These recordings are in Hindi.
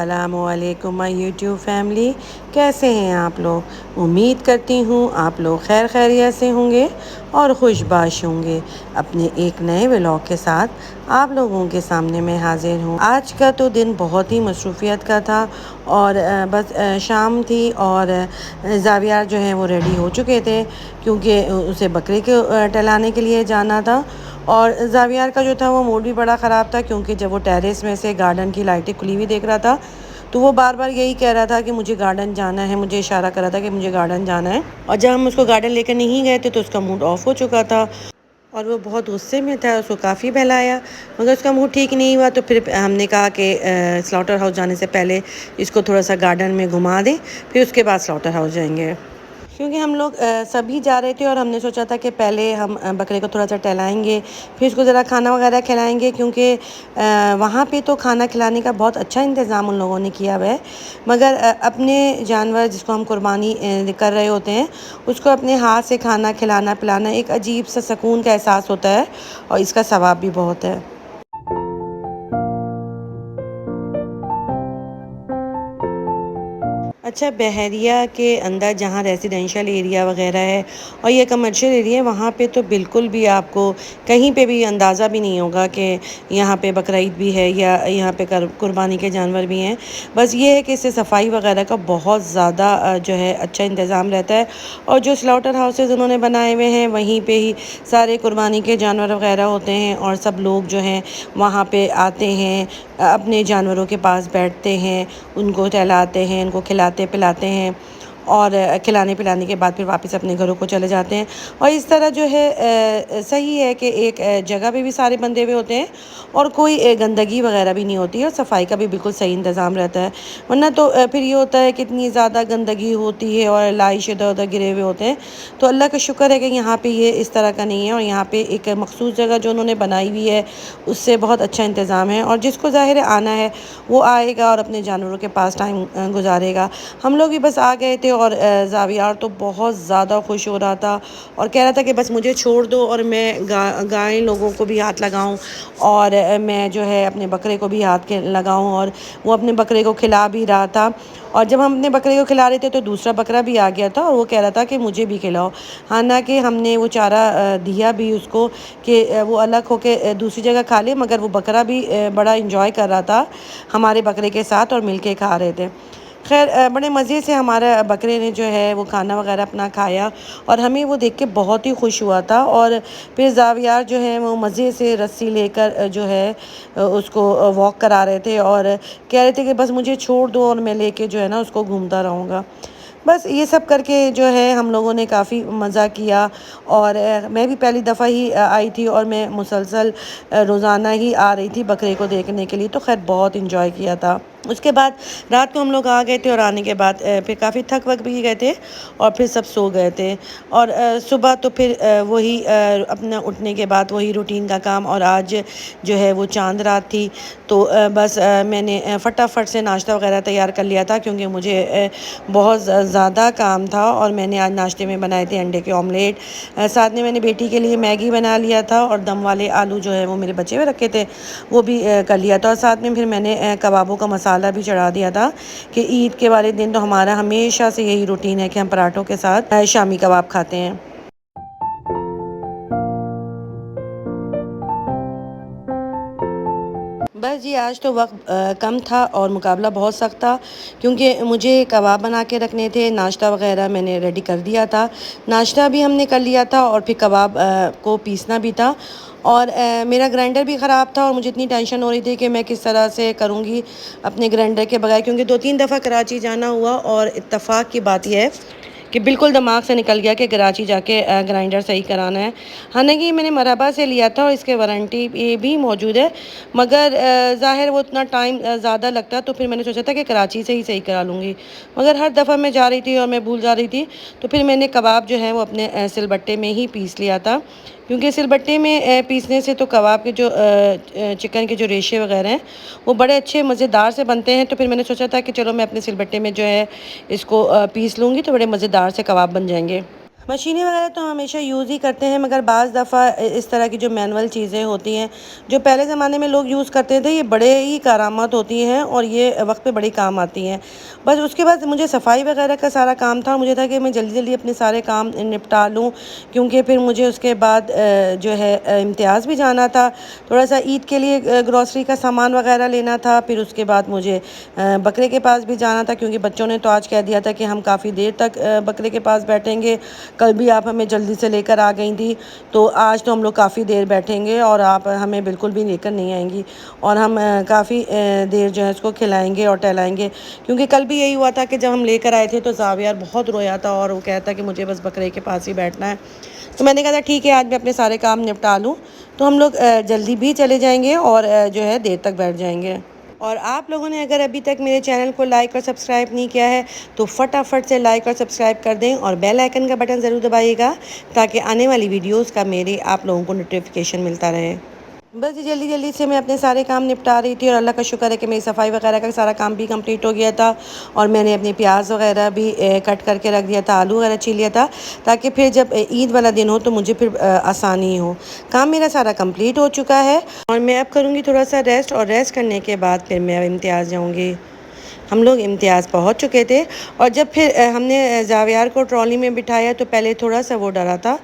अस्सलामुअलैकुम माय यूट्यूब फैमिली। कैसे हैं आप लोग? उम्मीद करती हूँ आप लोग खैर खैरियत से होंगे और खुशबाश होंगे। अपने एक नए व्लॉग के साथ आप लोगों के सामने मैं हाजिर हूँ। आज का तो दिन बहुत ही मसरूफियत का था और बस शाम थी और ज़ावियार जो है वो रेडी हो चुके थे क्योंकि उसे बकरे को टहलाने के लिए जाना था। और ज़ावियार का जो था वो मूड भी बड़ा ख़राब था क्योंकि जब वो टेरेस में से गार्डन की लाइटें खुली हुई देख रहा था तो वो बार बार यही कह रहा था कि मुझे गार्डन जाना है, मुझे इशारा कर रहा था कि मुझे गार्डन जाना है। और जब हम उसको गार्डन लेकर नहीं गए थे तो उसका मूड ऑफ हो चुका था और वो बहुत गुस्से में था। उसको काफ़ी बहलाया मगर उसका मूड ठीक नहीं हुआ। तो फिर हमने कहा कि स्लॉटर हाउस जाने से पहले इसको थोड़ा सा गार्डन में घुमा दें, फिर उसके बाद स्लॉटर हाउस जाएंगे। क्योंकि हम लोग सभी जा रहे थे और हमने सोचा था कि पहले हम बकरे को थोड़ा सा टहलाएंगे, फिर उसको ज़रा खाना वगैरह खिलाएंगे क्योंकि वहाँ पे तो खाना खिलाने का बहुत अच्छा इंतज़ाम उन लोगों ने किया हुआ है। मगर अपने जानवर जिसको हम कुर्बानी कर रहे होते हैं उसको अपने हाथ से खाना खिलाना पिलाना एक अजीब सा सुकून का एहसास होता है और इसका सवाब भी बहुत है। अच्छा, बहरिया के अंदर जहाँ रेजिडेंशियल एरिया वगैरह है और ये कमर्शियल एरिया है, वहाँ पे तो बिल्कुल भी आपको कहीं पे भी अंदाज़ा भी नहीं होगा कि यहाँ पे बकरा ईद भी है या यहाँ पे कुर्बानी के जानवर भी हैं। बस ये है कि इससे सफाई वगैरह का बहुत ज़्यादा जो है अच्छा इंतज़ाम रहता है। और जो स्लॉटर हाउसेस उन्होंने बनाए हुए हैं वहीं पे ही सारे कुर्बानी के जानवर वगैरह होते हैं और सब लोग जो हैं वहाँ पे आते हैं, अपने जानवरों के पास बैठते हैं, उनको टहलाते हैं, उनको खिलाते पिलाते हैं और खिलाने पिलाने के बाद फिर वापस अपने घरों को चले जाते हैं। और इस तरह जो है सही है कि एक जगह पे भी सारे बंधे हुए होते हैं और कोई गंदगी वगैरह भी नहीं होती है और सफाई का भी बिल्कुल सही इंतज़ाम रहता है। वरना तो फिर ये होता है कि इतनी ज़्यादा गंदगी होती है और लाइश इधर उधर गिरे हुए होते हैं। तो अल्लाह का शुक्र है कि यहाँ पे ये इस तरह का नहीं है और यहाँ पे एक मखसूस जगह जो उन्होंने बनाई हुई है उससे बहुत अच्छा इंतज़ाम है। और जिसको ज़ाहिर है आना है वो आएगा और अपने जानवरों के पास टाइम गुजारेगा। हम लोग भी बस आ गए थे और ज़ावियार तो बहुत ज़्यादा खुश हो रहा था और कह रहा था कि बस मुझे छोड़ दो और मैं गाय लोगों को भी हाथ लगाऊं और मैं जो है अपने बकरे को भी हाथ के लगाऊं। और वो अपने बकरे को खिला भी रहा था और जब हम अपने बकरे को खिला रहे थे तो दूसरा बकरा भी आ गया था और वो कह रहा था कि मुझे भी खिलाओ। हालांकि हमने वो चारा दिया भी उसको कि वो अलग होके दूसरी जगह खा ले, मगर वो बकरा भी बड़ा इंजॉय कर रहा था हमारे बकरे के साथ और मिलके खा रहे थे। खैर बड़े मज़े से हमारा बकरे ने जो है वो खाना वगैरह अपना खाया और हमें वो देख के बहुत ही खुश हुआ था। और फिर ज़ावियार जो है वो मज़े से रस्सी लेकर जो है उसको वॉक करा रहे थे और कह रहे थे कि बस मुझे छोड़ दो और मैं लेके जो है ना उसको घूमता रहूँगा। बस ये सब करके जो है हम लोगों ने काफ़ी मज़ा किया। और मैं भी पहली दफ़ा ही आई थी और मैं मुसलसल रोज़ाना ही आ रही थी बकरे को देखने के लिए, तो खैर बहुत इंजॉय किया था। उसके बाद रात को हम लोग आ गए थे और आने के बाद फिर काफ़ी थक वक भी गए थे और फिर सब सो गए थे। और सुबह तो फिर वही अपना उठने के बाद वही रूटीन का काम। और आज जो है वो चांद रात थी तो बस मैंने फटाफट से नाश्ता वगैरह तैयार कर लिया था क्योंकि मुझे बहुत ज़्यादा काम था। और मैंने आज नाश्ते में बनाए थे अंडे के ऑमलेट, साथ में मैंने बेटी के लिए मैगी बना लिया था और दम वाले आलू जो है वो मेरे बचे हुए रखे थे वो भी कर लिया था। और साथ में फिर मैंने कबाबों का मसाला भी चढ़ा दिया था कि ईद के वाले दिन तो हमारा हमेशा से यही रूटीन है कि हम पराठों के साथ शामी कबाब खाते हैं। बस जी, आज तो वक्त कम था और मुकाबला बहुत सख्त था क्योंकि मुझे कबाब बना के रखने थे। नाश्ता वगैरह मैंने रेडी कर दिया था, नाश्ता भी हमने कर लिया था और फिर कबाब को पीसना भी था। और मेरा ग्राइंडर भी ख़राब था और मुझे इतनी टेंशन हो रही थी कि मैं किस तरह से करूँगी अपने ग्राइंडर के बगैर, क्योंकि 2-3 दफ़ा कराची जाना हुआ और इत्तेफाक की बात यह है कि बिल्कुल दिमाग से निकल गया कि कराची जाके ग्राइंडर सही कराना है। हालांकि मैंने मरहबा से लिया था और इसके वारंटी ये भी मौजूद है, मगर ज़ाहिर वो इतना टाइम ज़्यादा लगता, तो फिर मैंने सोचा था कि कराची से ही सही करा लूँगी। मगर हर दफ़ा मैं जा रही थी और मैं भूल जा रही थी, तो फिर मैंने कबाब जो है वो अपने सिलबट्टे में ही पीस लिया था क्योंकि सिलबट्टे में पीसने से तो कबाब के जो चिकन के जो रेशे वगैरह हैं वो बड़े अच्छे मज़ेदार से बनते हैं। तो फिर मैंने सोचा था कि चलो मैं अपने सिलबट्टे में जो है इसको पीस लूँगी तो बड़े मज़ेदार से कबाब बन जाएंगे। मशीनें वगैरह तो हम हमेशा यूज़ ही करते हैं, मगर बाज़ दफ़ा इस तरह की जो मैनुअल चीज़ें होती हैं, जो पहले ज़माने में लोग यूज़ करते थे, ये बड़े ही कारआमद होती हैं और ये वक्त पे बड़ी काम आती हैं। बस उसके बाद मुझे सफाई वगैरह का सारा काम था, मुझे था कि मैं जल्दी जल्दी अपने सारे काम निपटा लूँ, क्योंकि फिर मुझे उसके बाद जो है इम्तिहाज़ भी जाना था, थोड़ा सा ईद के लिए ग्रॉसरी का सामान वगैरह लेना था। फिर उसके बाद मुझे बकरे के पास भी जाना था, क्योंकि बच्चों ने तो आज कह दिया था कि हम काफ़ी देर तक बकरे के पास बैठेंगे। कल भी आप हमें जल्दी से लेकर आ गई थी, तो आज तो हम लोग काफ़ी देर बैठेंगे और आप हमें बिल्कुल भी लेकर नहीं आएंगी, और हम काफ़ी देर जो है इसको खिलाएंगे और टहलाएंगे। क्योंकि कल भी यही हुआ था कि जब हम लेकर आए थे तो ज़ावियार बहुत रोया था और वो कहता कि मुझे बस बकरे के पास ही बैठना है। तो मैंने कहा था ठीक है, आज मैं अपने सारे काम निपटा लूँ, तो हम लोग जल्दी भी चले जाएंगे और जो है देर तक बैठ जाएंगे। और आप लोगों ने अगर अभी तक मेरे चैनल को लाइक और सब्सक्राइब नहीं किया है, तो फटाफट से लाइक और सब्सक्राइब कर दें और बेल आइकन का बटन ज़रूर दबाइएगा, ताकि आने वाली वीडियोस का मेरे आप लोगों को नोटिफिकेशन मिलता रहे। बस ये जल्दी जल्दी से मैं अपने सारे काम निपटा रही थी, और अल्लाह का शुक्र है कि मेरी सफाई वगैरह का सारा काम भी कंप्लीट हो गया था। और मैंने अपने प्याज वगैरह भी कट करके रख दिया था, आलू वगैरह छील लिया था, ताकि फिर जब ईद वाला दिन हो तो मुझे फिर आसानी हो। काम मेरा सारा कंप्लीट हो चुका है और मैं अब करूँगी थोड़ा सा रेस्ट, और रेस्ट करने के बाद फिर मैं अब इम्तियाज़ जाऊँगी। हम लोग इम्तियाज़ पहुंच चुके थे, और जब फिर हमने ज़ावियार को ट्रॉली में बिठाया तो पहले थोड़ा सा वो डरा था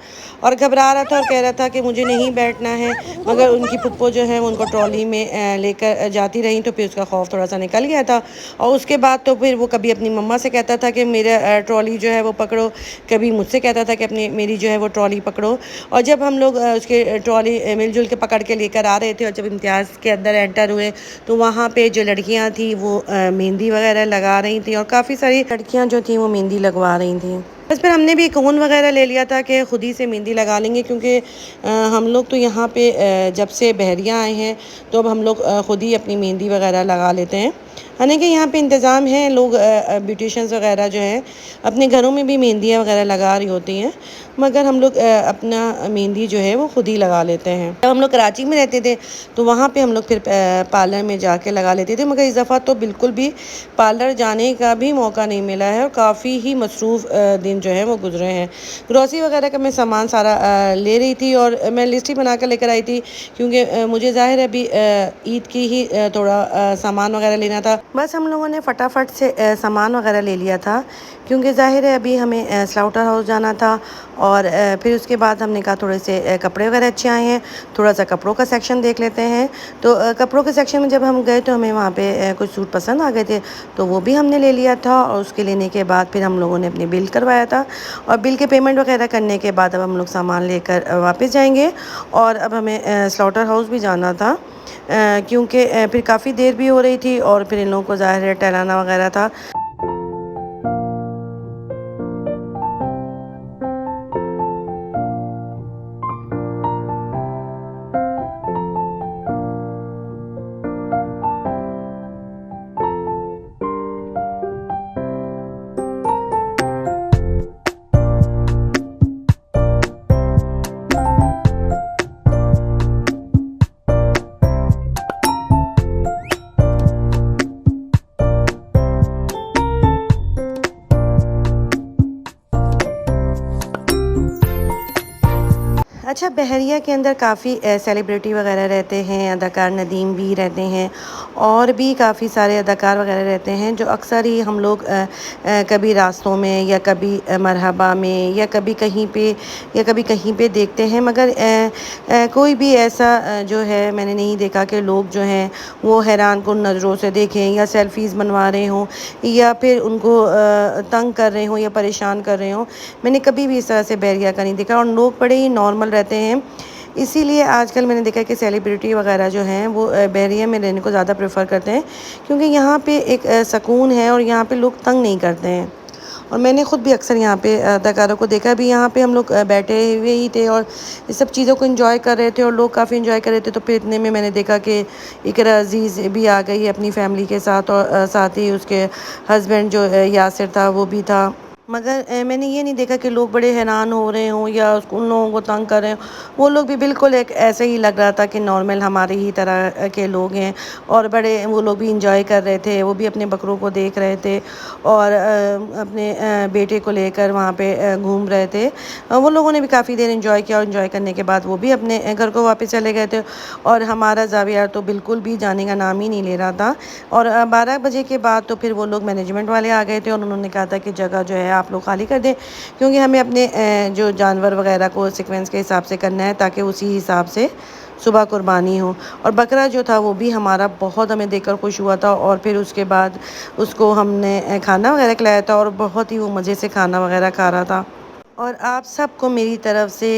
और घबरा रहा था और कह रहा था कि मुझे नहीं बैठना है, मगर उनकी पुप्पो जो है उनको ट्रॉली में लेकर जाती रही, तो फिर उसका खौफ थोड़ा सा निकल गया था। और उसके बाद तो फिर वो कभी अपनी मम्मा से कहता था कि मेरा ट्रॉली जो है वो पकड़ो, कभी मुझसे कहता था कि अपनी मेरी जो है वो ट्रॉली पकड़ो। और जब हम लोग उसके ट्रॉली मिलजुल के पकड़ के लेकर आ रहे थे, और जब इम्तियाज़ के अंदर एंटर हुए, तो वहाँ पे जो लड़कियाँ थी वो मेहंदी वगैरह लगा रही थी, और काफ़ी सारी लड़कियाँ जो थी वो मेहंदी लगवा रही थी। बस फिर हमने भी एक कोन वगैरह ले लिया था कि खुद ही से मेहंदी लगा लेंगे, क्योंकि हम लोग तो यहाँ पे जब से बहरिया आए हैं तो अब हम लोग खुद ही अपनी मेहंदी वगैरह लगा लेते हैं। हालांकि यहाँ पे इंतज़ाम है, लोग ब्यूटिशंस वगैरह जो है अपने घरों में भी मेहंदियाँ वगैरह लगा रही होती हैं, मगर हम लोग अपना मेहंदी जो है वो खुद ही लगा लेते हैं। जब हम लोग कराची में रहते थे तो वहाँ पे हम लोग फिर पार्लर में जाके लगा लेते थे, मगर इस दफ़ा तो बिल्कुल भी पार्लर जाने का भी मौका नहीं मिला है, और काफ़ी ही मसरूफ़ दिन जो है वो गुजरे हैं। ग्रॉसरी वगैरह का मैं सामान सारा ले रही थी, और मैं लिस्ट ही बना कर लेकर आई थी, क्योंकि मुझे ज़ाहिर है अभी ईद की ही थोड़ा सामान वगैरह लेना था। बस हम लोगों ने फटाफट से सामान वगैरह ले लिया था, क्योंकि ज़ाहिर है अभी हमें स्लाउटर हाउस जाना था। और फिर उसके बाद हमने कहा थोड़े से कपड़े वगैरह अच्छे आए हैं, थोड़ा सा कपड़ों का सेक्शन देख लेते हैं। तो कपड़ों के सेक्शन में जब हम गए तो हमें वहाँ पे कुछ सूट पसंद आ गए थे, तो वो भी हमने ले लिया था। और उसके लेने के बाद फिर हम लोगों ने अपनी बिल करवाया था, और बिल के पेमेंट वगैरह करने के बाद अब हम लोग सामान लेकर वापस जाएंगे। और अब हमें स्लाउटर हाउस भी जाना था, क्योंकि फिर काफ़ी देर भी हो रही थी, और फिर इन लोगों को ज़ाहिर है टहलाना वगैरह था। अच्छा, बहरिया के अंदर काफ़ी सेलिब्रिटी वगैरह रहते हैं, अदाकार नदीम भी रहते हैं, और भी काफ़ी सारे अदाकार वगैरह रहते हैं, जो अक्सर ही हम लोग कभी रास्तों में या कभी मरहबा में या कभी कहीं पे देखते हैं। मगर कोई भी ऐसा जो है मैंने नहीं देखा कि लोग जो हैं वो हैरान कुन नज़रों से देखें, या सेल्फ़ीज़ बनवा रहे हों, या फिर उनको तंग कर रहे हों या परेशान कर रहे हों। मैंने कभी भी इस तरह से बहरिया का नहीं देखा, और लोग बड़े ही नॉर्मल रहते हैं। इसीलिए आजकल मैंने देखा है कि सेलिब्रिटी वगैरह जो हैं वो बहरिया में रहने को ज़्यादा प्रेफर करते हैं, क्योंकि यहाँ पे एक सुकून है, और यहाँ पे लोग तंग नहीं करते हैं। और मैंने ख़ुद भी अक्सर यहाँ पे अदाकारों को देखा भी, यहाँ पे हम लोग बैठे हुए ही थे और इस सब चीज़ों को एंजॉय कर रहे थे, और लोग काफ़ी एंजॉय कर रहे थे। तो फिर इतने में मैंने देखा कि इकरा अज़ीज़ भी आ गई है अपनी फैमिली के साथ, और साथ ही उसके हस्बैंड जो यासिर था वो भी था। मगर मैंने ये नहीं देखा कि लोग बड़े हैरान हो रहे हों या उन लोगों को तंग कर रहे हों। वो लोग भी बिल्कुल एक ऐसे ही लग रहा था कि नॉर्मल हमारे ही तरह के लोग हैं, और बड़े वो लोग भी इंजॉय कर रहे थे। वो भी अपने बकरों को देख रहे थे और अपने बेटे को लेकर वहाँ पे घूम रहे थे। वो लोगों ने भी काफ़ी देर इंजॉय किया और इंजॉय करने के बाद वो भी अपने घर को वापस चले गए थे, और हमारा ज़ाविया तो बिल्कुल भी जाने का नाम ही नहीं ले रहा था। और 12 बजे के बाद तो फिर वो लोग मैनेजमेंट वाले आ गए थे और उन्होंने कहा था कि जगह जो है आप लोग खाली कर दें, क्योंकि हमें अपने जो जानवर वगैरह को सीक्वेंस के हिसाब से करना है, ताकि उसी हिसाब से सुबह कुर्बानी हो। और बकरा जो था वो भी हमारा बहुत हमें देखकर खुश हुआ था, और फिर उसके बाद उसको हमने खाना वगैरह खिलाया था, और बहुत ही वो मज़े से खाना वगैरह खा रहा था। और आप सबको मेरी तरफ से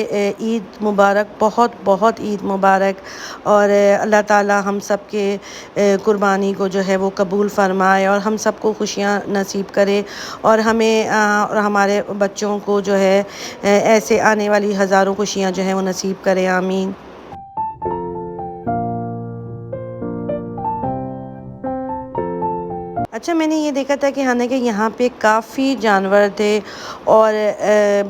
ईद मुबारक, बहुत बहुत ईद मुबारक। और अल्लाह ताला हम सब के कुर्बानी को जो है वो कबूल फ़रमाए, और हम सबको खुशियाँ नसीब करे, और हमें और हमारे बच्चों को जो है ऐसे आने वाली हज़ारों खुशियाँ जो हैं वो नसीब करे, आमीन। अच्छा, मैंने ये देखा था कि हालाँकि यहाँ पे काफ़ी जानवर थे, और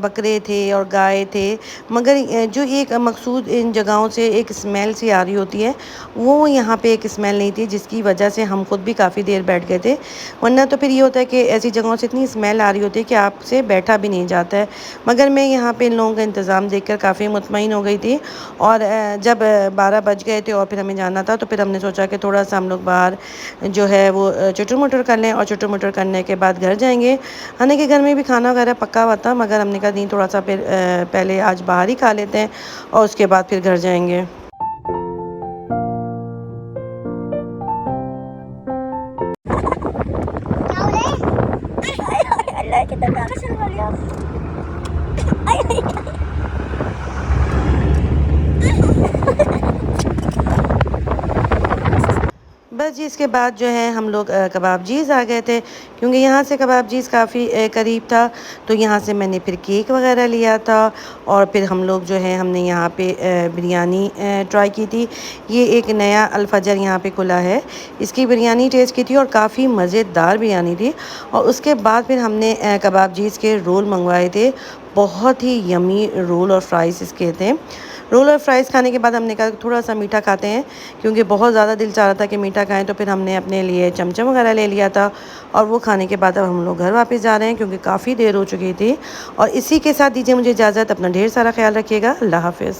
बकरे थे और गाय थे, मगर जो एक मकसूद इन जगहों से एक स्मेल सी आ रही होती है, वो यहाँ पे एक स्मेल नहीं थी, जिसकी वजह से हम खुद भी काफ़ी देर बैठ गए थे। वरना तो फिर ये होता है कि ऐसी जगहों से इतनी स्मेल आ रही होती है कि आपसे बैठा भी नहीं जाता है। मगर मैं यहाँ पे इन लोगों का इंतज़ाम देखकर काफ़ी मुतमईन हो गई थी। और जब 12 बज गए थे और फिर हमें जाना था, तो फिर हमने सोचा कि थोड़ा-सा हम लोग बाहर जो है वो चुटर-मुटर कर लें, और चुटर-मुटर करने के बाद घर जाएँगे। हालाँकि घर में भी खाना वगैरह पका हुआ था, मगर हमने कहा नहीं, थोड़ा-सा फिर पहले आज बाहर ही खा लेते हैं और उसके बाद फिर घर जाएँगे। बस जी, इसके बाद जो है हम लोग कबाबजीज़ आ गए थे, क्योंकि यहाँ से कबाबजीज़ काफ़ी करीब था। तो यहाँ से मैंने फिर केक वगैरह लिया था, और फिर हम लोग जो है हमने यहाँ पे बिरयानी ट्राई की थी। ये एक नया अल-फजर यहाँ पे खुला है, इसकी बिरयानी टेस्ट की थी और काफ़ी मज़ेदार बिरयानी थी। और उसके बाद फिर हमने कबाबजीज़ के रोल मंगवाए थे, बहुत ही यम्मी रोल और फ्राइज़ इसके थे। रोल और फ्राइज़ खाने के बाद हमने कहा थोड़ा-सा मीठा खाते हैं, क्योंकि बहुत ज़्यादा दिल चाह रहा था कि मीठा खाएँ, तो फिर हमने अपने लिए चमचम वगैरह ले लिया था। और वो खाने के बाद अब हम लोग घर वापस जा रहे हैं, क्योंकि काफ़ी देर हो चुकी थी। और इसी के साथ दीजिए मुझे इजाज़त। अपना ढेर सारा ख़्याल रखिएगा। अल्लाह हाफ़िज़।